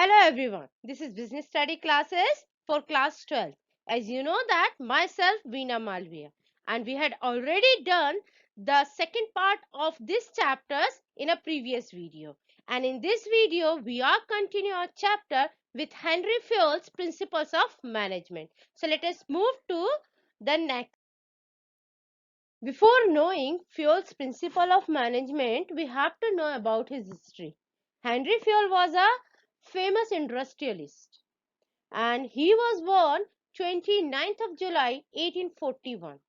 Hello everyone, this is business study classes for class 12. As you know that myself Veena Malviya, and we had already done the second part of this chapters in a previous video. And in this video we are continuing our chapter with Henry Fayol's Principles of Management. So let us move to the next. Before knowing Fayol's Principle of Management, we have to know about his history. Henry Fayol was a famous industrialist, and he was born 29th of July 1841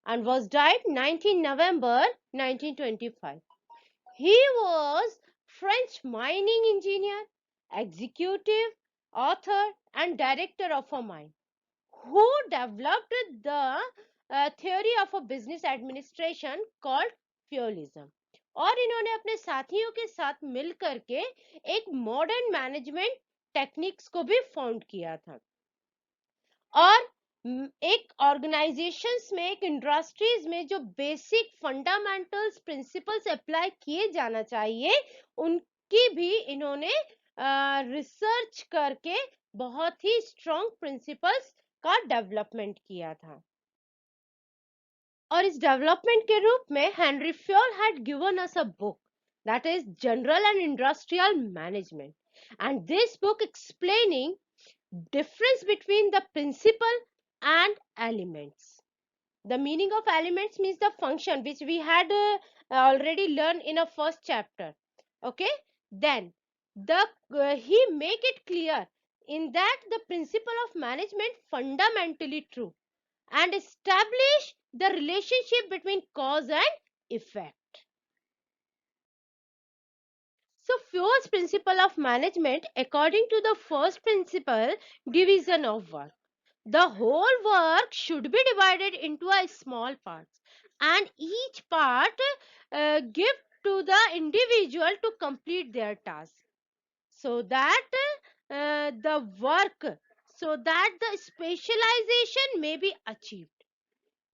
and was died 19 November 1925. He was French mining engineer, executive, author and director of a mine who developed the theory of a business administration called फ्योलिज्म, और इन्होंने अपने साथियों के साथ मिल करके एक modern management techniques को भी फाउंड किया था। और एक ऑर्गेनाइजेशंस में, एक इंडस्ट्रीज में जो बेसिक फंडामेंटल्स प्रिंसिपल्स अप्लाई किए जाना चाहिए उनकी भी इन्होंने रिसर्च करके बहुत ही स्ट्रॉन्ग प्रिंसिपल्स का डेवलपमेंट किया था। और इस डेवलपमेंट के रूप में Henry Fayol had given us a book that is General and Industrial Management, and this book explaining difference between the principle and elements. The meaning of elements means the function which we had already learned in a first chapter. Okay, then he make it clear in that the principle of management fundamentally true and establish the relationship between cause and effect. So Fayol's principle of management, according to the first principle, division of work. The whole work should be divided into a small parts, and each part give to the individual to complete their task, so that the specialization may be achieved.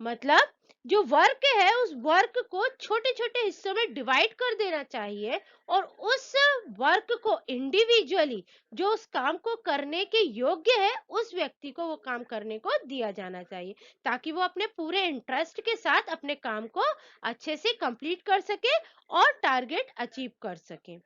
मतलब जो work है उस work को छोटे छोटे हिस्सों में divide कर देना चाहिए और उस वर्क को इंडिविजुअली जो उस काम को करने के योग्य है उस व्यक्ति को वो काम करने को दिया जाना चाहिए, ताकि वो अपने पूरे इंटरेस्ट के साथ अपने काम को अच्छे से कंप्लीट कर सके और टारगेट अचीव कर सके।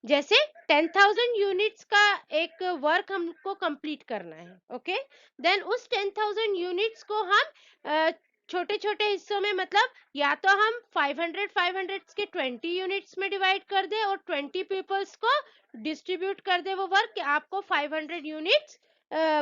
जैसे 10,000 यूनिट्स का एक वर्क हमको कंप्लीट करना है, ओके, देन उस 10,000 यूनिट्स को हम छोटे छोटे हिस्सों में, मतलब या तो हम 500 के 20 यूनिट्स में डिवाइड कर दे और 20 पीपल्स को डिस्ट्रीब्यूट कर दे वो वर्क कि आपको 500 यूनिट्स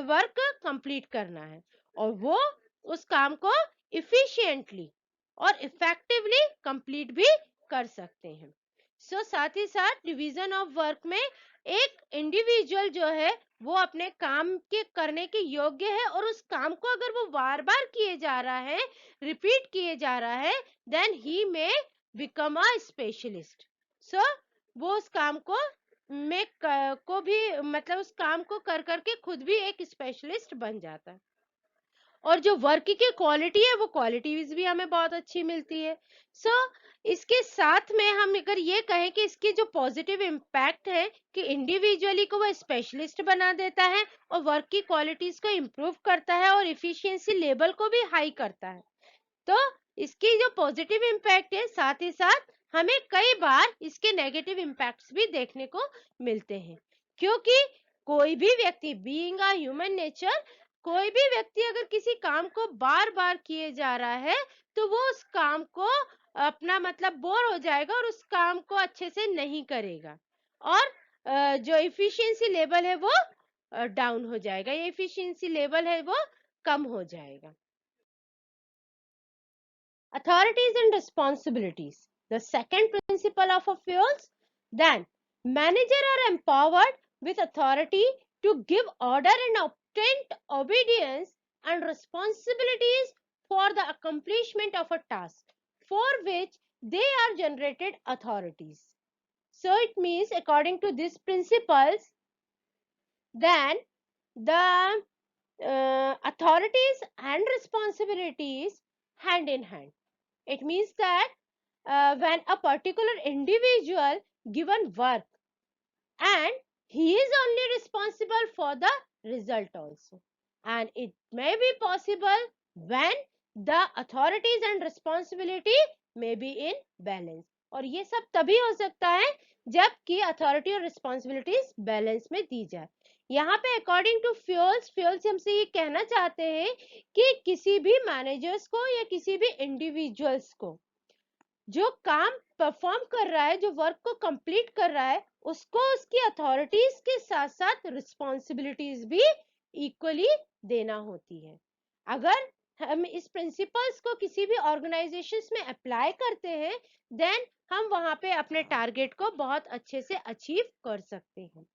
वर्क कंप्लीट करना है, और वो उस काम को इफिशिएंटली और इफेक्टिवली कंप्लीट भी कर सकते हैं। साथ ही साथ डिवीजन ऑफ वर्क में एक इंडिविजुअल जो है वो अपने काम के करने के योग्य है और उस काम को अगर वो बार बार किए जा रहा है, रिपीट किए जा रहा है, then he may become a specialist. वो उस काम को भी, मतलब उस काम को कर करके खुद भी एक स्पेशलिस्ट बन जाता है। और जो वर्क की क्वालिटी है वो क्वालिटीज भी हमें बहुत अच्छी मिलती है। इसके साथ में हम अगर ये कहें कि इसकी जो पॉजिटिव इम्पैक्ट है कि इंडिविजुअली को वो स्पेशलिस्ट बना देता है और वर्क की क्वालिटीज को इम्प्रूव करता है और इफिशियंसी लेवल को भी हाई करता है, तो इसकी जो पॉजिटिव इम्पैक्ट है साथ ही साथ हमें कई बार इसके नेगेटिव इम्पैक्ट्स भी देखने को मिलते हैं, क्योंकि कोई भी व्यक्ति, बीइंग अ ह्यूमन नेचर, कोई भी व्यक्ति अगर किसी काम को बार बार किए जा रहा है तो वो उस काम को अपना मतलब बोर हो जाएगा और उस काम को अच्छे से नहीं करेगा, और जो इफिशियंसी लेवल है वो डाउन हो जाएगा, ये इफिशियंसी लेवल है वो कम हो जाएगा। Authorities and responsibilities. The second principle of a Fayol's, then managers are empowered with authority to give order and obtain obedience and responsibilities for the accomplishment of a task for which they are generated authorities. So it means according to these principles, then the authorities and responsibilities hand in hand. It means that when a particular individual given work and he is only responsible for the result also, and it may be possible when the authorities and responsibility may be in balance. और ये सब तभी हो सकता है जबकि authority और responsibilities balance में दी जाए। यहाँ पे अकॉर्डिंग टू फ्यूल्स हमसे ये कहना चाहते हैं कि किसी भी मैनेजर्स को या किसी भी इंडिविजुअल्स को जो काम परफॉर्म कर रहा है, जो वर्क को कंप्लीट कर रहा है, उसको उसकी अथॉरिटीज के साथ साथ रिस्पॉन्सिबिलिटीज भी इक्वली देना होती है। अगर हम इस प्रिंसिपल्स को किसी भी ऑर्गेनाइजेशंस में अप्लाई करते हैं, देन हम वहां पे अपने टारगेट को बहुत अच्छे से अचीव कर सकते हैं।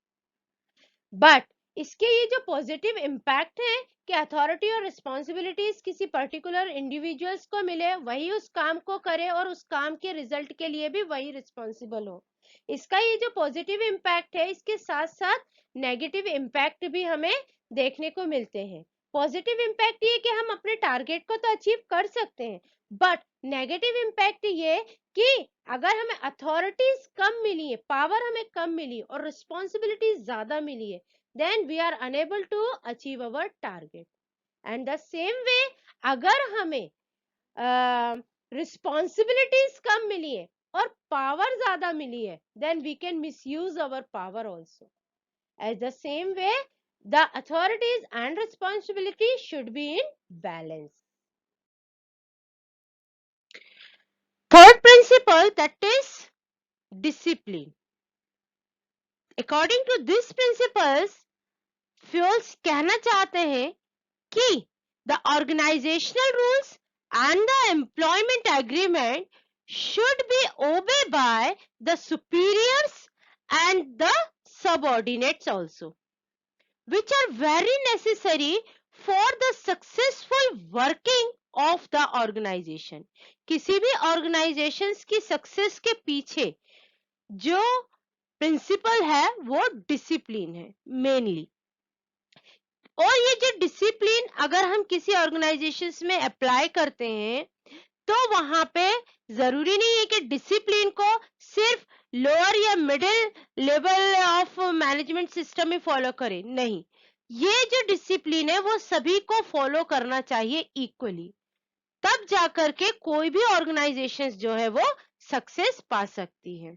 बट इसके ये जो पॉजिटिव इम्पैक्ट है कि अथॉरिटी और रिस्पॉन्सिबिलिटीज किसी पर्टिकुलर इंडिविजुअल्स को मिले, वही उस काम को करे और उस काम के रिजल्ट के लिए भी वही रिस्पॉन्सिबल हो, इसका ये जो पॉजिटिव इम्पैक्ट है, इसके साथ साथ नेगेटिव इम्पैक्ट भी हमें देखने को मिलते हैं। पॉजिटिव इम्पैक्ट ये कि हम अपने टारगेट को तो अचीव कर सकते हैं, बट नेगेटिव इम्पैक्ट ये कि अगर हमें अथॉरिटीज कम मिली है, पावर हमें कम मिली और रिस्पॉन्सिबिलिटीज ज्यादा मिली है, then we are unable to achieve our target. And the same way अगर हमें रिस्पॉन्सिबिलिटीज कम मिली है और पावर ज्यादा मिली है, then we can misuse our power also. As the same way the authorities and responsibilities should be in balance. Third principle, that is discipline. According to these principles, fuels कहना चाहते हैं कि the organizational rules and the employment agreement should be obeyed by the superiors and the subordinates also, which are very necessary for the successful working of the organization. किसी भी organizations की success के पीछे जो principle है वो discipline है mainly. और ये जो डिसिप्लिन अगर हम किसी ऑर्गेनाइजेशन में अप्लाई करते हैं तो वहां पे जरूरी नहीं है कि डिसिप्लिन को सिर्फ लोअर या middle level of management system में फॉलो करें, नहीं, ये जो डिसिप्लिन है वो सभी को फॉलो करना चाहिए इक्वली, तब जाकर के कोई भी ऑर्गेनाइजेशन जो है वो सक्सेस पा सकती है।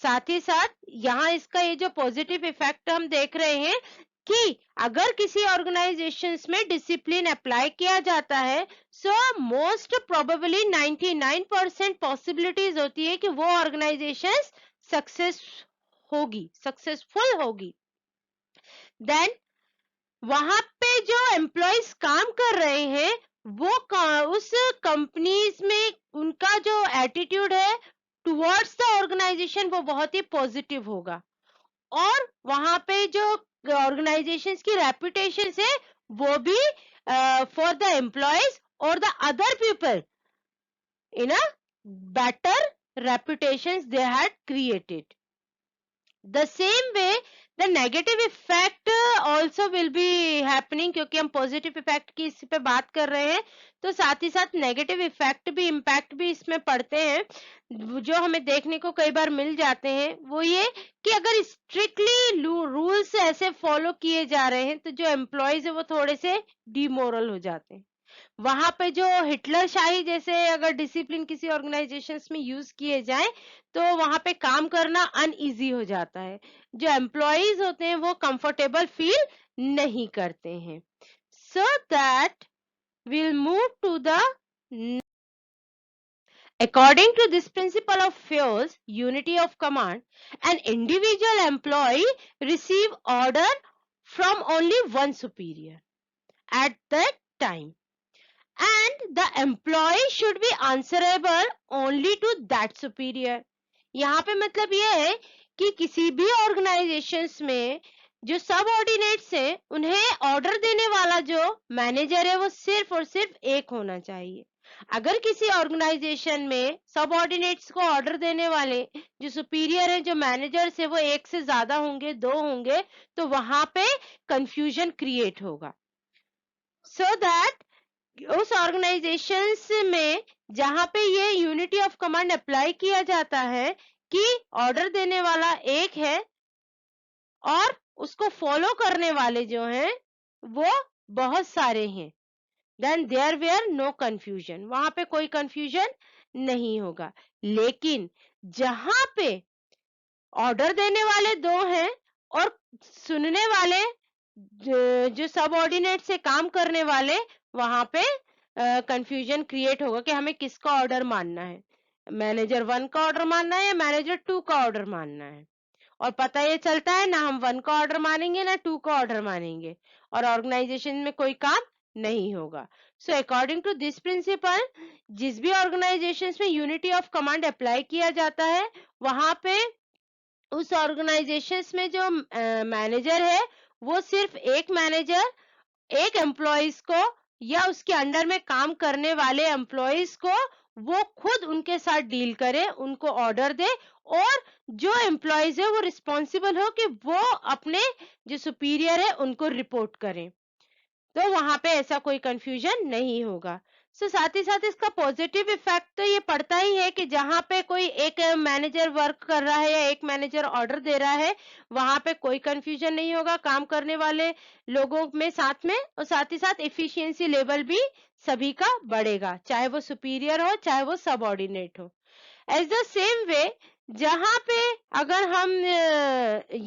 साथ ही साथ यहाँ इसका ये जो पॉजिटिव इफेक्ट हम देख रहे हैं कि अगर किसी ऑर्गेनाइजेशन में डिसिप्लिन अप्लाई किया जाता है, सो मोस्ट प्रोबेबली 99% पॉसिबिलिटीज होती है कि वो ऑर्गेनाइजेशन सक्सेसफुल होगी। देन वहां पे जो एम्प्लॉयज काम कर रहे हैं वो उस कंपनीज में उनका जो एटीट्यूड है टुवर्ड्स द ऑर्गेनाइजेशन वो बहुत ही पॉजिटिव होगा, और वहां पे जो ऑर्गेनाइजेशंस की रेपुटेशन है वो भी फॉर द एम्प्लॉयज और the other people in a better reputation they had created. The same way the negative effect also will be happening, क्योंकि हम पॉजिटिव इफेक्ट की इस पे बात कर रहे हैं तो साथ ही साथ नेगेटिव इफेक्ट भी इम्पैक्ट भी इसमें पड़ते हैं, जो हमें देखने को कई बार मिल जाते हैं। वो ये कि अगर स्ट्रिक्टली रूल्स ऐसे फॉलो किए जा रहे हैं तो जो एम्प्लॉयज है वो थोड़े से डिमोरल हो जाते हैं। वहां पे जो हिटलर शाही जैसे अगर डिसिप्लिन किसी ऑर्गेनाइजेशन में यूज किए जाए तो वहां पे काम करना अनईजी हो जाता है, जो एम्प्लॉयज होते हैं वो कंफर्टेबल फील नहीं करते हैं। So that will move to the according to this principle of FIOS, unity of command, an individual employee receive order from only one superior at that time, and the employee should be answerable only to that superior. यहाँ पे मतलब ये है कि किसी भी organisations में जो सबऑर्डिनेट्स हैं उन्हें ऑर्डर देने वाला जो मैनेजर है वो सिर्फ और सिर्फ एक होना चाहिए। अगर किसी ऑर्गेनाइजेशन में सबऑर्डिनेट्स को ऑर्डर देने वाले जो सुपीरियर है, जो मैनेजर्स है, वो एक से ज्यादा होंगे, दो होंगे, तो वहां पे कंफ्यूजन क्रिएट होगा। सो दैट उस ऑर्गेनाइजेशंस में जहां पे ये यूनिटी ऑफ कमांड अप्लाई किया जाता है कि ऑर्डर देने वाला एक है और उसको फॉलो करने वाले जो हैं वो बहुत सारे हैं, then there were no confusion, वहां पे कोई कंफ्यूजन नहीं होगा। लेकिन जहां पे ऑर्डर देने वाले दो हैं और सुनने वाले जो सबऑर्डिनेट से काम करने वाले, वहां पे कंफ्यूजन क्रिएट होगा कि हमें किसका ऑर्डर मानना है, मैनेजर 1 का ऑर्डर मानना है या मैनेजर 2 का ऑर्डर मानना है। और पता ये चलता है ना हम 1 का ऑर्डर मानेंगे ना 2 का ऑर्डर मानेंगे, और ऑर्गेनाइजेशन में कोई काम नहीं होगा। So according to this principle, जिस भी ऑर्गेनाइजेशन में यूनिटी ऑफ कमांड अप्लाई किया जाता है, वहां पे उस ऑर्गेनाइजेशन में जो मैनेजर है वो सिर्फ एक मैनेजर एक एम्प्लॉइज को या उसके अंडर में काम करने वाले एम्प्लॉइज को वो खुद उनके साथ डील करे, उनको ऑर्डर दे, और जो एम्प्लॉइज है वो रिस्पॉन्सिबल हो कि वो अपने जो सुपीरियर है उनको रिपोर्ट करें। तो वहां पे ऐसा कोई कंफ्यूजन नहीं होगा। साथ ही साथ इसका पॉजिटिव इफेक्ट तो ये पड़ता ही है कि जहां पे कोई एक मैनेजर वर्क कर रहा है या एक मैनेजर ऑर्डर दे रहा है, वहां पे कोई कंफ्यूजन नहीं होगा काम करने वाले लोगों में साथ में, और साथ ही साथ एफिशिएंसी लेवल भी सभी का बढ़ेगा, चाहे वो सुपीरियर हो चाहे वो सबऑर्डिनेट हो। एज द सेम वे, जहां पे अगर हम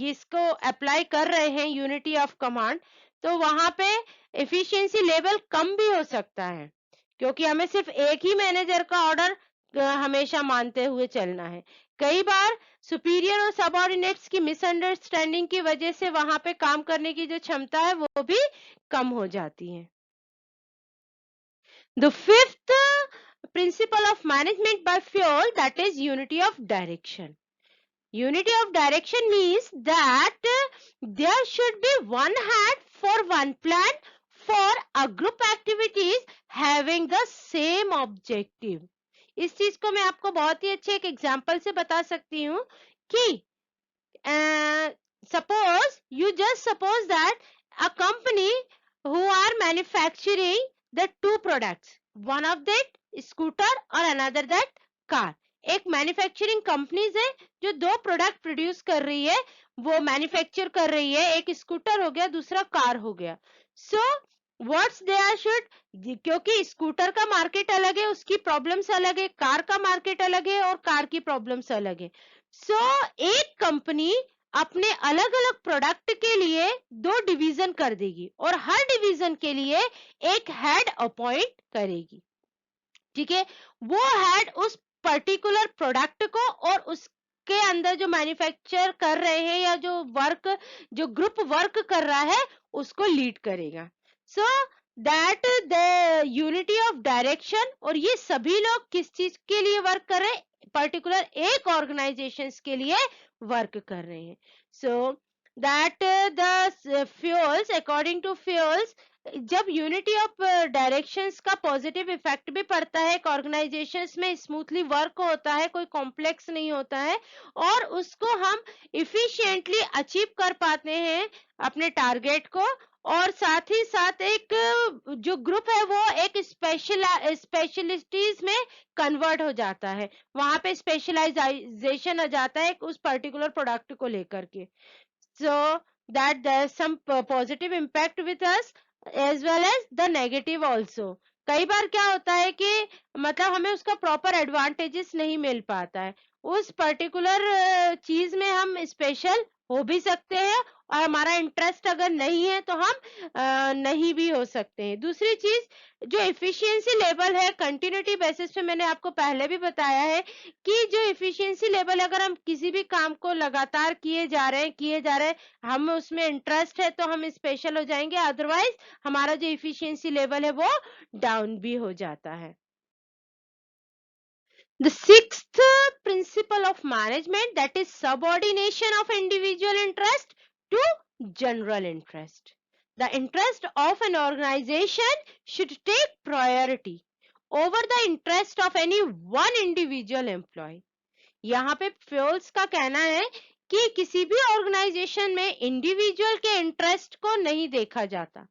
इसको अप्लाई कर रहे हैं यूनिटी ऑफ कमांड, तो वहां पे एफिशिएंसी लेवल कम भी हो सकता है, क्योंकि हमें सिर्फ एक ही मैनेजर का ऑर्डर हमेशा मानते हुए चलना है। कई बार सुपीरियर और सबऑर्डिनेट्स की मिसअंडरस्टैंडिंग की वजह से वहां पे काम करने की जो क्षमता है वो भी कम हो जाती है। The fifth principle of management by fuel, that is unity of direction. Unity of direction means that there should be one head for one plan for a group activities having the same objective. इस चीज को मैं आपको बहुत ही अच्छे एक example से बता सकती हूँ कि suppose you just suppose that a company who are manufacturing the two products, one of that scooter और another that car. एक मैन्युफैक्चरिंग कंपनीज है जो दो प्रोडक्ट प्रोड्यूस कर रही है, वो मैन्युफैक्चर कर रही है, एक स्कूटर हो गया दूसरा कार हो गया। सो व्हाट्स देयर शुड, क्योंकि स्कूटर का मार्केट अलग है, उसकी प्रॉब्लम्स अलग है, कार का मार्केट अलग है और कार की प्रॉब्लम्स अलग है। सो एक कंपनी अपने अलग अलग प्रोडक्ट के लिए दो डिवीजन कर देगी और हर डिवीजन के लिए एक हेड अपॉइंट करेगी। ठीक है, वो हेड उस पर्टिकुलर प्रोडक्ट को और उसके अंदर जो मैन्युफैक्चर कर रहे हैं या जो ग्रुप वर्क कर रहा है उसको लीड करेगा। सो that the unity of direction, और ये सभी लोग किस चीज के लिए वर्क कर रहे हैं, पर्टिकुलर एक ऑर्गेनाइजेशन के लिए वर्क कर रहे हैं। So that the Fayol's, according to Fayol's, जब यूनिटी ऑफ डायरेक्शंस का पॉजिटिव इफेक्ट भी पड़ता है, एक ऑर्गेनाइजेशन में स्मूथली वर्क होता है, कोई कॉम्प्लेक्स नहीं होता है, और उसको हम इफिशिएंटली अचीव कर पाते हैं अपने टारगेट को, और साथ ही साथ एक जो ग्रुप है वो एक स्पेशलिटीज में कन्वर्ट हो जाता है, वहां पे स्पेशलाइजेशन आ जाता है उस पर्टिकुलर प्रोडक्ट को लेकर के। so that there's some positive impact with us as well as the negative also. कई बार क्या होता है कि मतलब हमें उसका प्रॉपर एडवांटेजेस नहीं मिल पाता है, उस पर्टिकुलर चीज में हम स्पेशल हो भी सकते हैं और हमारा इंटरेस्ट अगर नहीं है तो हम नहीं भी हो सकते हैं। दूसरी चीज, जो एफिशिएंसी लेवल है कंटिन्यूटी बेसिस पे, मैंने आपको पहले भी बताया है कि जो एफिशिएंसी लेवल, अगर हम किसी भी काम को लगातार किए जा रहे हैं, हम उसमें इंटरेस्ट है तो हम स्पेशल हो जाएंगे, अदरवाइज हमारा जो एफिशिएंसी लेवल है वो डाउन भी हो जाता है। The sixth principle of management, that is subordination of individual interest to general interest. The interest of an organization should take priority over the interest of any one individual employee. यहाँ पे fuels का कहना है कि किसी भी organisation में individual के इंटरेस्ट को नहीं देखा जाता,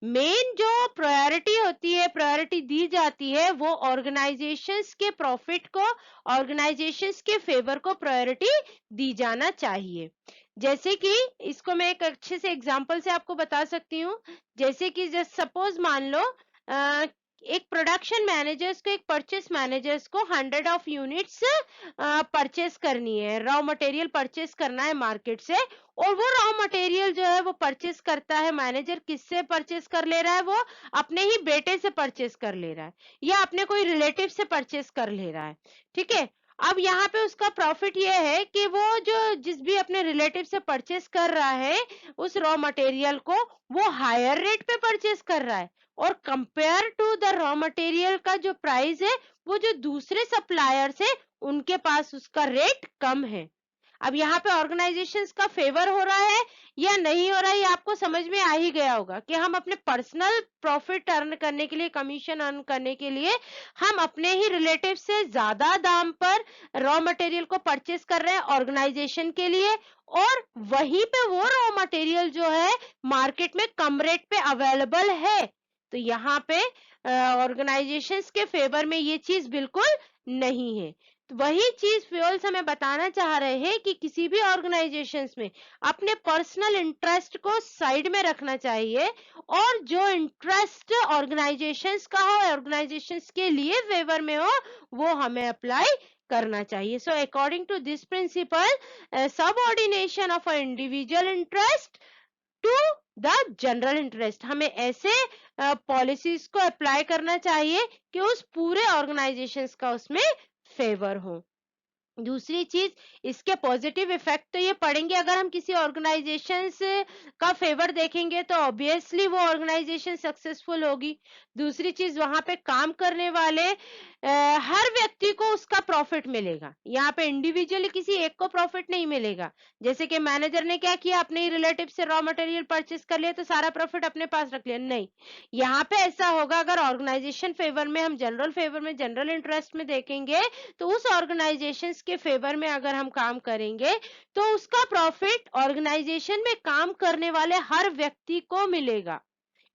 मेन जो प्रायोरिटी होती है, प्रायोरिटी दी जाती है, वो ऑर्गेनाइजेशंस के प्रॉफिट को, ऑर्गेनाइजेशंस के फेवर को प्रायोरिटी दी जाना चाहिए। जैसे कि इसको मैं एक अच्छे से एग्जांपल से आपको बता सकती हूँ। जैसे कि जस्ट सपोज मान लो एक प्रोडक्शन मैनेजर्स को, एक परचेस मैनेजर्स को 100 ऑफ यूनिट्स परचेस करनी है, रॉ मटेरियल परचेस करना है मार्केट से। और वो रॉ मटेरियल जो है वो परचेस करता है मैनेजर, किससे परचेस कर ले रहा है? वो अपने ही बेटे से परचेस कर ले रहा है, या अपने कोई रिलेटिव से परचेस कर ले रहा है। ठीक है, अब यहाँ पे उसका प्रॉफिट ये है कि वो जो जिस भी अपने रिलेटिव से परचेस कर रहा है उस रॉ मटेरियल को, वो हायर रेट पे परचेस कर रहा है, और compare to the raw material का जो प्राइस है वो जो दूसरे सप्लायर है उनके पास उसका रेट कम है। अब यहाँ पे ऑर्गेनाइजेशंस का फेवर हो रहा है या नहीं हो रहा है, ये आपको समझ में आ ही गया होगा कि हम अपने पर्सनल प्रॉफिट अर्न करने के लिए, कमीशन अर्न करने के लिए हम अपने ही रिलेटिव से ज्यादा दाम पर रॉ मटेरियल को परचेस कर रहे हैं ऑर्गेनाइजेशन के लिए, और वहीं पे वो रॉ मटेरियल जो है मार्केट में कम रेट पे अवेलेबल है। तो यहाँ पे ऑर्गेनाइजेशंस के फेवर में ये चीज बिल्कुल नहीं है। तो वही चीज फ्यूल्स हमें बताना चाह रहे हैं कि किसी भी ऑर्गेनाइजेशंस में अपने पर्सनल इंटरेस्ट को साइड में रखना चाहिए, और जो इंटरेस्ट ऑर्गेनाइजेशंस का हो, ऑर्गेनाइजेशंस के लिए फेवर में हो, वो हमें अप्लाई करना चाहिए। So according to this principle, subordination of a individual interest to the general interest, हमें ऐसे पॉलिसीज को अप्लाई करना चाहिए कि उस पूरे ऑर्गेनाइजेशंस का उसमें फेवर हो। दूसरी चीज, इसके पॉजिटिव इफेक्ट तो ये पड़ेंगे, अगर हम किसी ऑर्गेनाइजेशन का फेवर देखेंगे तो ऑब्वियसली वो ऑर्गेनाइजेशन सक्सेसफुल होगी। दूसरी चीज, वहां पे काम करने वाले हर व्यक्ति को उसका प्रॉफिट मिलेगा, यहाँ पे इंडिविजुअली किसी एक को प्रॉफिट नहीं मिलेगा। जैसे कि मैनेजर ने क्या किया, अपने ही रिलेटिव से रॉ मटेरियल परचेस कर लिया तो सारा प्रॉफिट अपने पास रख लिया, नहीं। यहाँ पे ऐसा होगा, अगर ऑर्गेनाइजेशन फेवर में, हम जनरल फेवर में, जनरल इंटरेस्ट में देखेंगे, तो उस ऑर्गेनाइजेशंस के फेवर में अगर हम काम करेंगे तो उसका प्रॉफिट ऑर्गेनाइजेशन में काम करने वाले हर व्यक्ति को मिलेगा,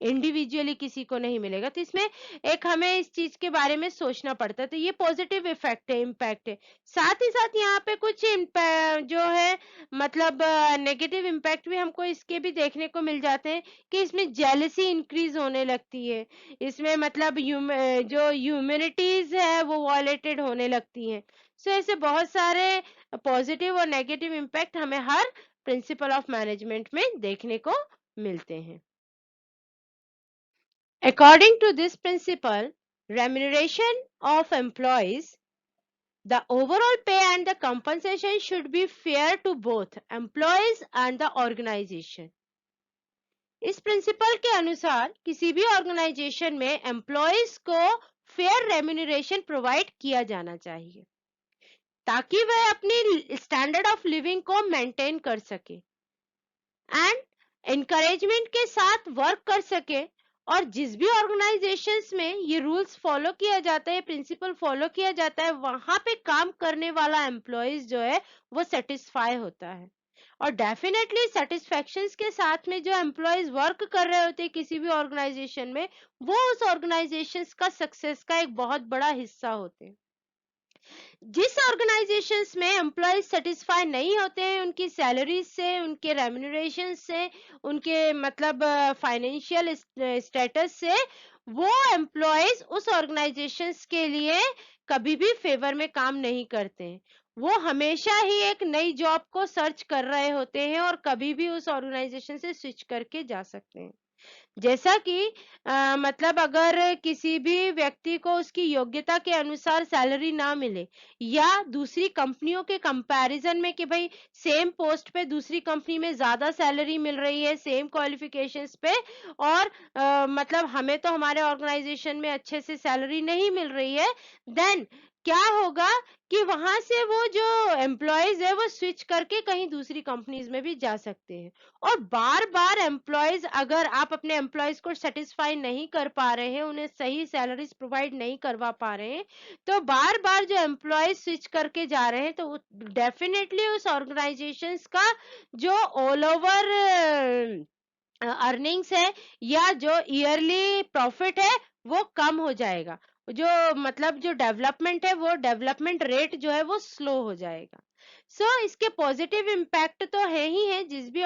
इंडिविजुअली किसी को नहीं मिलेगा। तो इसमें एक हमें इस चीज के बारे में सोचना पड़ता है। तो ये पॉजिटिव इफेक्ट है, इम्पैक्ट है। साथ ही साथ यहाँ पे कुछ जो है मतलब नेगेटिव इम्पैक्ट भी हमको इसके भी देखने को मिल जाते हैं, कि इसमें जेलसी इंक्रीज होने लगती है, इसमें मतलब जो ह्यूमैनिटीज है वो वायलेटेड होने लगती हैं। सो ऐसे बहुत सारे पॉजिटिव और नेगेटिव इम्पैक्ट हमें हर प्रिंसिपल ऑफ मैनेजमेंट में देखने को मिलते हैं। According to this principle, remuneration of employees, the overall pay and the compensation should be fair to both employees and the organization. इस प्रिंसिपल के अनुसार किसी भी ऑर्गेनाइजेशन में एम्प्लॉयज को फेयर रेम्यूनरेशन प्रोवाइड किया जाना चाहिए, ताकि वह अपनी स्टैंडर्ड ऑफ लिविंग को मेंटेन कर सके एंड एनकरेजमेंट के साथ वर्क कर सके। और जिस भी ऑर्गेनाइजेशंस में ये रूल्स फॉलो किया जाता है, प्रिंसिपल फॉलो किया जाता है, वहां पे काम करने वाला एम्प्लॉयज जो है वो सेटिस्फाई होता है। और डेफिनेटली सेटिस्फेक्शन के साथ में जो एम्प्लॉयज वर्क कर रहे होते हैं किसी भी ऑर्गेनाइजेशन में, वो उस ऑर्गेनाइजेशन का सक्सेस का एक बहुत बड़ा हिस्सा होते हैं। जिस ऑर्गेनाइजेशंस में एम्प्लॉयज सेटिस्फाई नहीं होते हैं उनकी सैलरी से, उनके रेम्यूनरेशन से, उनके मतलब फाइनेंशियल स्टेटस से, वो एम्प्लॉयज उस ऑर्गेनाइजेशंस के लिए कभी भी फेवर में काम नहीं करते हैं। वो हमेशा ही एक नई जॉब को सर्च कर रहे होते हैं और कभी भी उस ऑर्गेनाइजेशन से स्विच करके जा सकते हैं। जैसा कि मतलब अगर किसी भी व्यक्ति को उसकी योग्यता के अनुसार सैलरी ना मिले, या दूसरी कंपनियों के कंपैरिजन में कि भाई सेम पोस्ट पे दूसरी कंपनी में ज्यादा सैलरी मिल रही है सेम क्वालिफिकेशंस पे, और मतलब हमें तो हमारे ऑर्गेनाइजेशन में अच्छे से सैलरी नहीं मिल रही है, देन क्या होगा कि वहां से वो जो एम्प्लॉयज है वो स्विच करके कहीं दूसरी कंपनीज में भी जा सकते हैं। और बार बार एम्प्लॉयज, अगर आप अपने एम्प्लॉयज को सेटिस्फाई नहीं कर पा रहे हैं, उन्हें सही सैलरीज प्रोवाइड नहीं करवा पा रहे हैं, तो बार बार जो एम्प्लॉयज स्विच करके जा रहे हैं, तो डेफिनेटली उस ऑर्गेनाइजेशन का जो ऑल ओवर अर्निंग्स है या जो ईयरली प्रॉफिट है वो कम हो जाएगा, जो मतलब जो डेवलपमेंट है वो डेवलपमेंट रेट जो है वो स्लो हो जाएगा। इसके पॉजिटिव इम्पैक्ट तो है ही है, जिस भी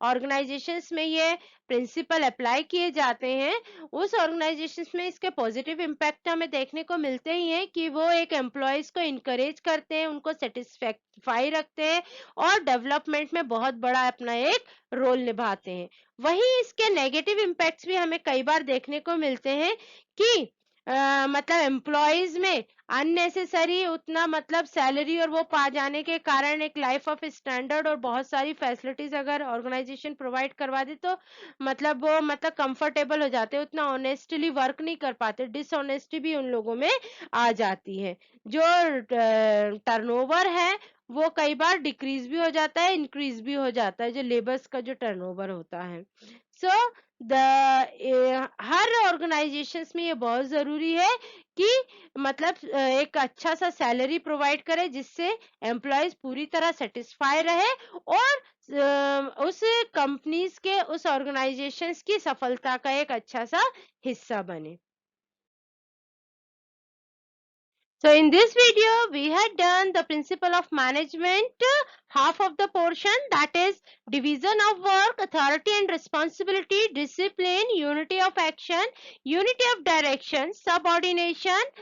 ऑर्गेनाइजेशंस में ये प्रिंसिपल अप्लाई किए जाते हैं, उस ऑर्गेनाइजेशंस में इसके पॉजिटिव इम्पैक्ट हमें देखने को मिलते ही हैं कि वो एक एम्प्लॉयज को इनकरेज करते हैं, उनको सेटिस्फाई रखते हैं और डेवलपमेंट में बहुत बड़ा अपना एक रोल निभाते हैं। वहीं इसके नेगेटिव इम्पैक्ट्स भी हमें कई बार देखने को मिलते हैं कि मतलब एम्प्लॉयज में अननेसेसरी उतना मतलब सैलरी और वो पा जाने के कारण एक लाइफ ऑफ स्टैंडर्ड और बहुत सारी फैसिलिटीज अगर ऑर्गेनाइजेशन प्रोवाइड करवा दे तो मतलब वो मतलब कंफर्टेबल हो जाते हैं, उतना ऑनेस्टली वर्क नहीं कर पाते, डिसऑनेस्टी भी उन लोगों में आ जाती है। जो टर्नओवर है वो कई बार डिक्रीज भी हो जाता है, इंक्रीज भी हो जाता है, जो लेबर्स का जो टर्नओवर होता है। सो द हर ऑर्गेनाइजेशंस में ये बहुत जरूरी है कि मतलब एक अच्छा सा सैलरी प्रोवाइड करे जिससे एम्प्लॉयज पूरी तरह सेटिस्फाई रहे और उस कंपनीज के उस ऑर्गेनाइजेशंस की सफलता का एक अच्छा सा हिस्सा बने। So in this video, we had done the principle of management, half of the portion, that is division of work, authority and responsibility, discipline, unity of action, unity of direction, subordination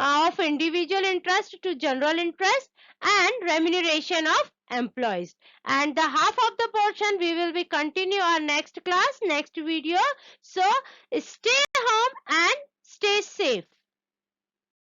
of individual interest to general interest, and remuneration of employees. And the half of the portion we will be continue our next class, next video. So stay home and stay safe.